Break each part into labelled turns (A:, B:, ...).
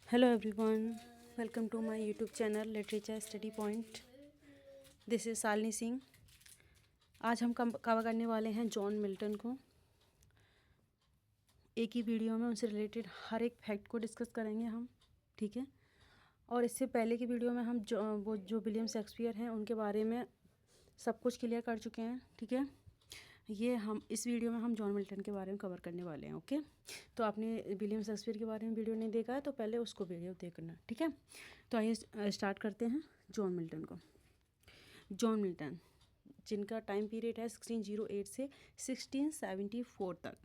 A: Hello everyone, welcome to my YouTube channel Literature Study Point. This is Shalini Singh. आज हम cover करने वाले हैं जॉन मिल्टन को. एक ही वीडियो में उनसे रिलेटेड हर एक फैक्ट को डिस्कस करेंगे हम, ठीक है. और इससे पहले की वीडियो में हम जो विलियम शेक्सपियर हैं उनके बारे में सब कुछ क्लियर कर चुके हैं, ठीक है. ये हम इस वीडियो में हम जॉन मिल्टन के बारे में कवर करने वाले हैं. ओके, तो आपने विलियम शेक्सपियर के बारे में वीडियो नहीं देखा है तो पहले उसको वीडियो देखना, ठीक है. तो आइए स्टार्ट करते हैं जॉन मिल्टन को. जॉन मिल्टन जिनका टाइम पीरियड है 1608 से 1674 तक.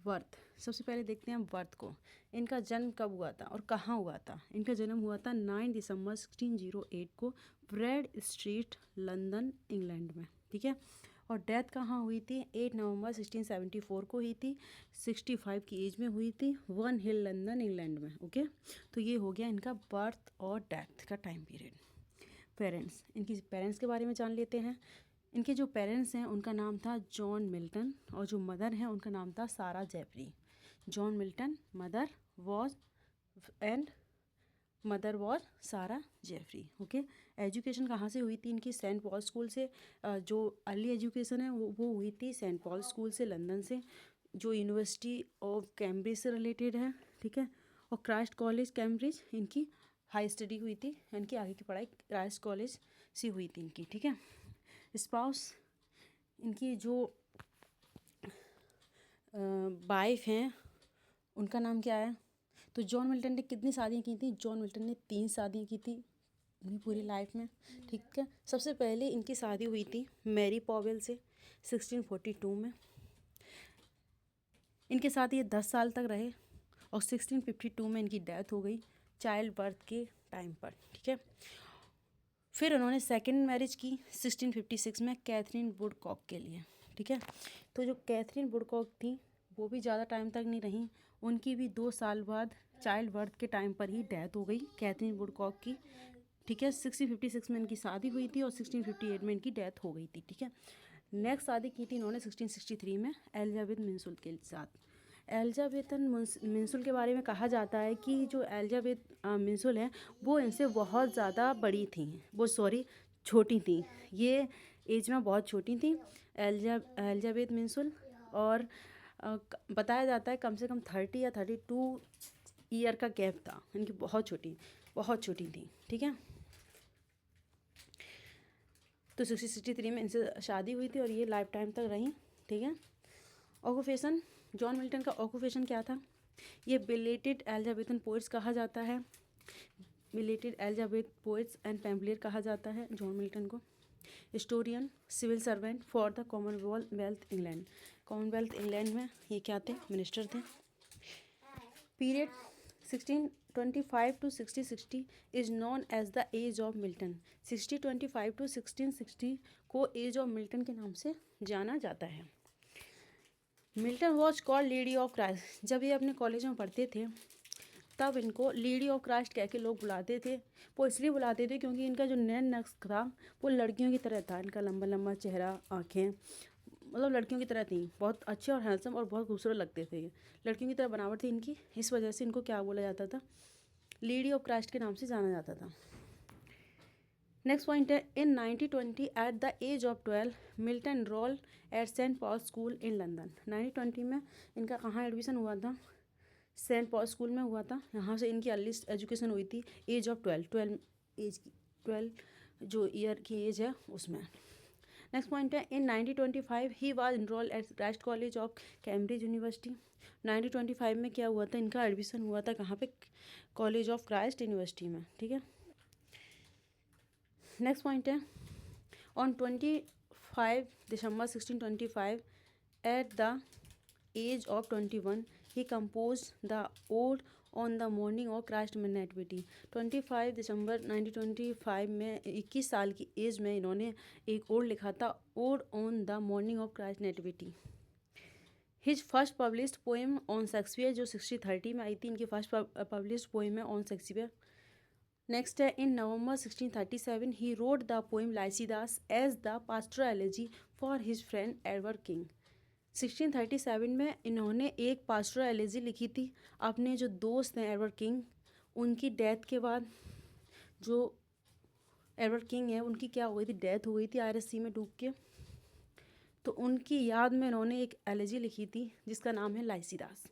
A: बर्थ, सबसे पहले देखते हैं बर्थ को. इनका जन्म कब हुआ था और कहाँ हुआ था. इनका जन्म हुआ था 9 दिसंबर 1608 को ब्रैड स्ट्रीट, लंदन, इंग्लैंड में, ठीक है. और डेथ कहाँ हुई थी, 8 नवंबर 1674 को हुई थी. 65 की एज में हुई थी, वन हिल, लंदन, इंग्लैंड में. ओके, तो ये हो गया इनका बर्थ और डेथ का टाइम पीरियड. पेरेंट्स, इनकी पेरेंट्स के बारे में जान लेते हैं. इनके जो पेरेंट्स हैं उनका नाम था जॉन मिल्टन और जो मदर हैं उनका नाम था Sarah Jeffrey. John Milton mother was and mother was Sarah Jeffrey. Okay, education कहाँ से हुई थी इनकी, सेंट पॉल स्कूल से. जो अर्ली एजुकेशन है वो हुई थी सेंट पॉल स्कूल से, लंदन से, जो यूनिवर्सिटी ऑफ कैम्ब्रिज से रिलेटेड है, ठीक है. और क्राइस्ट कॉलेज कैम्ब्रिज इनकी हाई स्टडी हुई थी. इनकी आगे की पढ़ाई क्राइस्ट कॉलेज से हुई थी इनकी, ठीक है. स्पाउस, इनकी जो वाइफ हैं उनका नाम क्या है. तो जॉन मिल्टन ने कितनी शादियाँ की थी, जॉन मिल्टन ने 3 शादियाँ की थी अपनी पूरी लाइफ में, ठीक है. सबसे पहले इनकी शादी हुई थी मैरी पॉवेल से 1642 में. इनके साथ ये 10 साल तक रहे और 1652 में इनकी डेथ हो गई चाइल्ड बर्थ के टाइम पर, ठीक है. फिर उन्होंने सेकंड मैरिज की 1656 में कैथरीन वुडकॉक के लिए, ठीक है. तो जो कैथरीन वुडकॉक थी वो भी ज़्यादा टाइम तक नहीं रही. उनकी भी 2 साल बाद चाइल्ड बर्थ के टाइम पर ही डेथ हो गई कैथरीन वुडकॉक की, ठीक है. 1656 में इनकी शादी हुई थी और 1658 में इनकी डेथ हो गई थी, ठीक है. नेक्स्ट शादी की थी इन्होंने 1663 में एलिजाबेथ मिंसुल के साथ. एलिजाबेथन मिंसुल के बारे में कहा जाता है कि जो एलिजाबेथ मिंसुल है वो इनसे बहुत ज़्यादा बड़ी थी, वो सॉरी छोटी थी. ये एज में बहुत छोटी थी एलिजाबेथ मिंसुल. और बताया जाता है कम से कम 30 या 32 ईयर का गैप था. इनकी बहुत छोटी थी, ठीक है. तो 1663 में इनसे शादी हुई थी और ये लाइफ टाइम तक रही, ठीक है. ऑक्यूपेशन, जॉन मिल्टन का ऑक्यूपेशन क्या था. ये बिलेटेड एलिजाबेथन पोइट्स कहा जाता है. Belated Elizabeth poets and pamphleteer कहा जाता है जॉन मिल्टन को. Historian, civil servant for the Commonwealth England. Commonwealth England में ये क्या थे, मिनिस्टर थे. Period 1625 to 1660 is known as the age of Milton. 1625 to 1660 को एज ऑफ मिल्टन के नाम से जाना जाता है. Milton was called lady of Christ. जब ये अपने कॉलेज में पढ़ते थे तब इनको लेडी ऑफ क्राइस्ट कह के लोग बुलाते थे. वो इसलिए बुलाते थे क्योंकि इनका जो नैन नक्श था वो लड़कियों की तरह था. इनका लंबा लंबा चेहरा, आँखें, मतलब लड़कियों की तरह थी. बहुत अच्छे और हैंडसम और बहुत खूबसूरत लगते थे. लड़कियों की तरह बनावट थी इनकी, इस वजह से इनको क्या बोला जाता था, लेडी ऑफ क्राइस्ट के नाम से जाना जाता था. नेक्स्ट पॉइंट है, in 1920 at the age of 12 Milton enrol at saint Paul school in London. 1920 में इनका कहाँ एडमिशन हुआ था, सेंट पॉल स्कूल में हुआ था. यहाँ से इनकी अर्ली एजुकेशन हुई थी एज ऑफ 12 जो ईयर की एज है उसमें. नेक्स्ट पॉइंट है, in 1925 he was enrol at Christ college of Cambridge university. 1925 में क्या हुआ था, इनका एडमिशन हुआ था कहाँ पे, कॉलेज ऑफ क्राइस्ट यूनिवर्सिटी में, ठीक है. नेक्स्ट पॉइंट है, on 25 December 1625 at the age of 21 he compose the ode on the morning of Christ nativity. 25 दिसंबर 1925 में 21 साल की एज में इन्होंने एक ओड लिखा था, ode on the morning of Christ nativity. His first published poem on Shakespeare जो 1630 में आई थी, इनकी फर्स्ट पब्लिश्ड पोएम है ऑन शेक्सपियर. नेक्स्ट है, in November 1637 he wrote the poem Lycidas as the pastoral elegy for his friend Edward King. 1637 में इन्होंने एक पास्टोरल एलेजी लिखी थी अपने जो दोस्त हैं एडवर्ड किंग उनकी डेथ के बाद जो एडवर्ड किंग है उनकी क्या हो गई थी, डेथ हो गई थी आयरस सी में डूब के। तो उनकी याद में इन्होंने एक एलेजी लिखी थी जिसका नाम है लाइसीदास।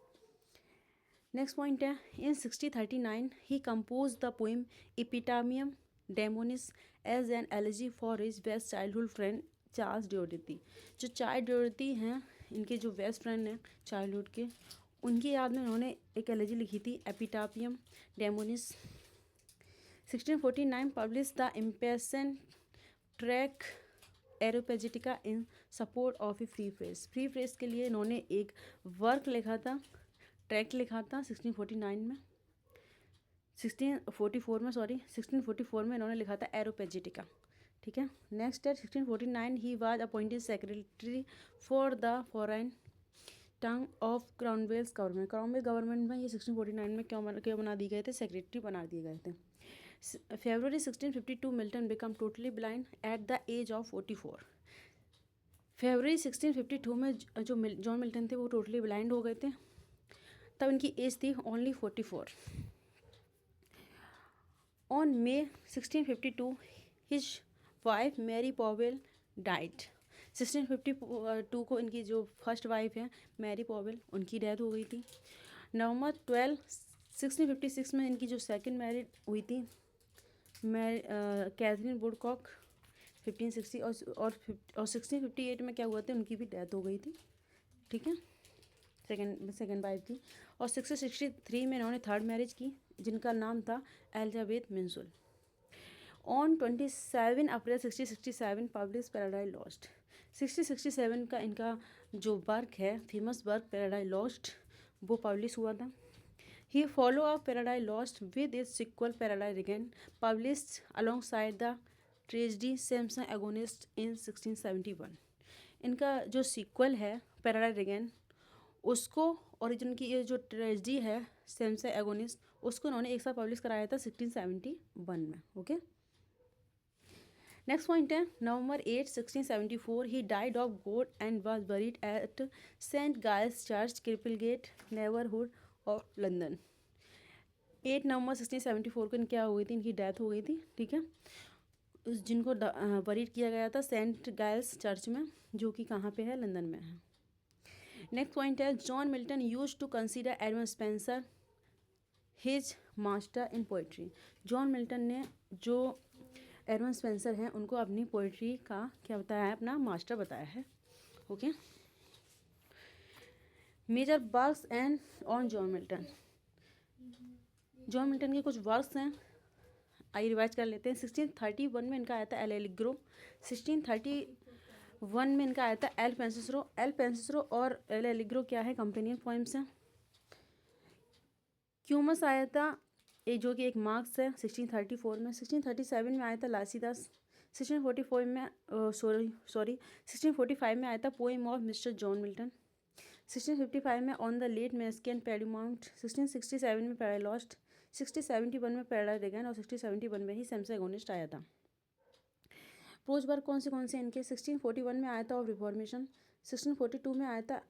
A: नेक्स्ट पॉइंट है, in 1639 he compose the poem Epitaphium Damonis as an elegy for his best childhood friend Charles डोरटी। जो चार्ल्स डोरटी हैं, इनके जो बेस्ट फ्रेंड हैं चाइल्डहुड के, उनकी याद में उन्होंने एक एलेजी लिखी थी Epitaphium Damonis. 1649 publish the impassioned tract Areopagitica in support of a free press. Free press के लिए इन्होंने एक वर्क लिखा था, ट्रैक लिखा था 1649 में, 1644 में इन्होंने लिखा था एरोपेजिटिका। ठीक है। नेक्स्ट है 1649 he was appointed secretary for the foreign tongue of Cromwell's government. Cromwell government में ये 1649 में क्यों बना दिए गए थे, सेक्रेटरी बना दिए गए थे। February 1652 Milton become totally blind at the age of 44। फरवरी 1652 में जो जॉन मिल्टन थे वो टोटली ब्लाइंड हो गए थे, तब इनकी एज थी only 44। On May 1652 his wife Mary Powell died. 1652 को इनकी जो फर्स्ट वाइफ है मैरी पॉवेल, उनकी डेथ हो गई थी। नवंबर 12 1656 में इनकी जो सेकंड मैरिज हुई थी कैथरीन वुडकॉक 1560, और 1658 में क्या हुआ था, उनकी भी डेथ हो गई थी। ठीक है, सेकंड वाइफ की। और 1663 में इन्होंने थर्ड मैरिज की जिनका नाम था Elizabeth Minshull. On 27 April 1667 publish Paradise Lost. 1667 का इनका जो वर्क है, फेमस वर्क पैराडाइज लॉस्ट, वो पब्लिश हुआ था। He follow up Paradise Lost with its sequel Paradise Regained, published alongside the tragedy Samson Agonist in 1671. इनका जो सीक्वल है पैराडाइज रिगेन, उसको और इनकी ये जो ट्रेजिडी है सैमसन एगोनिस्ट, उसको उन्होंने एक साथ पब्लिश कराया था 1671 में। ओके, नेक्स्ट पॉइंट है November 8 1674 he died of gout and was buried at saint गाइस church Cripplegate neighbourhood of London. 8 नवंबर 1674 को क्या हो गई थी, इनकी डेथ हो गई थी। ठीक है, जिनको बरीड किया गया था सेंट गाइल्स चर्च में, जो कि कहाँ पे है, लंदन में है। नेक्स्ट पॉइंट है John Milton used to consider Edmund Spenser his master in poetry. John Milton ने जो एडमंड स्पेंसर हैं उनको अपनी पोइट्री का क्या बताया है, अपना मास्टर बताया है। Okay, major works and on John Milton. John Milton के कुछ वर्क्स हैं, आइए रिवाइज कर लेते हैं। 1631 में इनका आया था एल एलिग्रो। 1631 में इनका आया था एल पेंसिसरो। एल पेंसिसरो और एल एलिग्रो क्या है, कंपेनियन पोइम्स हैं। क्यूमस आया था जो कि एक मार्क्स है 1634 में। 1637 में आया था लासीदास। 1645 में 1645 में आया था poem of mister John Milton. 1655 में ऑन द लेट मैस्कियन पैरामाउंट। 1667 में पैराडाइज लॉस्ट। 1671 में पैराडाइज रिगेन और 1671 में ही सैमसन एगोनिस्ट आया था। प्रोज वर्क कौन से इनके, 1641 में आया था ऑफ रिफॉर्मेशन। 1642 में आया था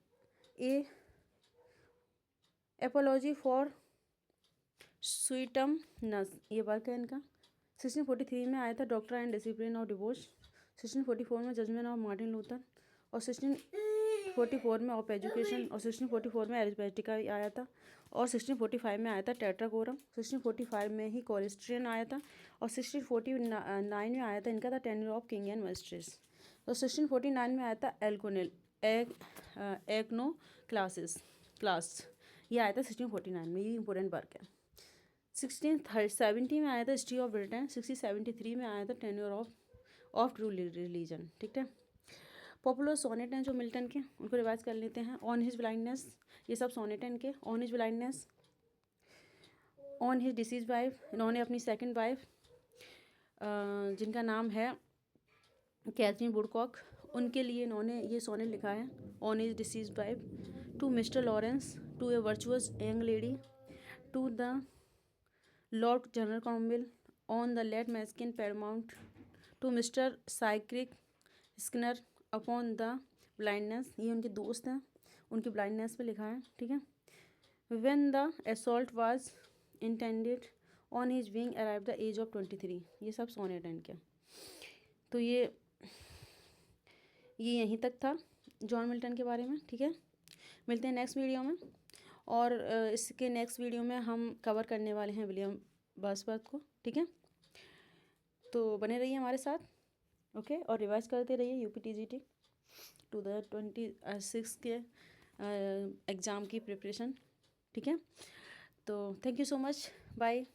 A: ए एपोलॉजी फॉर स्वीटम नस, ये वर्क है इनका। 1643 में आया था doctor and discipline of divorce. 1644 में जजमेंट ऑफ मार्टिन लूथर और 1644 में ऑफ एजुकेशन और 1644 में एरिथमेटिका आया था और 1645 में आया था टेट्राकोरम। 1645 में ही कोलेस्ट्रियन आया था और 1649 में आया था इनका था tenure of king and magistrates. तो 1649 में आया था एल्कोनेल एक्नो क्लास, ये आया था 1649 में, ये इंपॉर्टेंट वर्क है। 1670 में आया था हिस्ट्री ऑफ ब्रिटेन। 1673 में आया था टेन्योर ऑफ ट्रू रिलीजन। ठीक है, पॉपुलर सोनेट हैं जो मिल्टन के, उनको रिवाइज कर लेते हैं। ऑन हिज ब्लाइंडनेस, ये सब सोनेट हैं इनके। On his blindness, on his deceased wife, इन्होंने अपनी सेकंड वाइफ जिनका नाम है कैथरीन वुडकॉक, उनके लिए इन्होंने ये सोनेट लिखा है। On his deceased wife, to Mr Lawrence, to a virtuous young lady, to the lord general Cromwell, on the late massacre in Piedmont, to Mr Cyriack Skinner, upon the blindness, ये उनके दोस्त हैं, उनकी ब्लाइंडनेस पे लिखा है। ठीक है, when the assault was intended on his wing arrive the age of 23। ये सब सोनेट एंड के। तो ये यहीं तक था जॉन मिल्टन के बारे में, ठीक है। मिलते हैं नेक्स्ट वीडियो में, और इसके नेक्स्ट वीडियो में हम कवर करने वाले हैं विलियम वर्ड्सवर्थ को, ठीक है। तो बने रहिए हमारे साथ, ओके। और रिवाइज करते रहिए UPTGT 2026 के एग्ज़ाम की प्रिपरेशन, ठीक है। तो thank you so much, bye.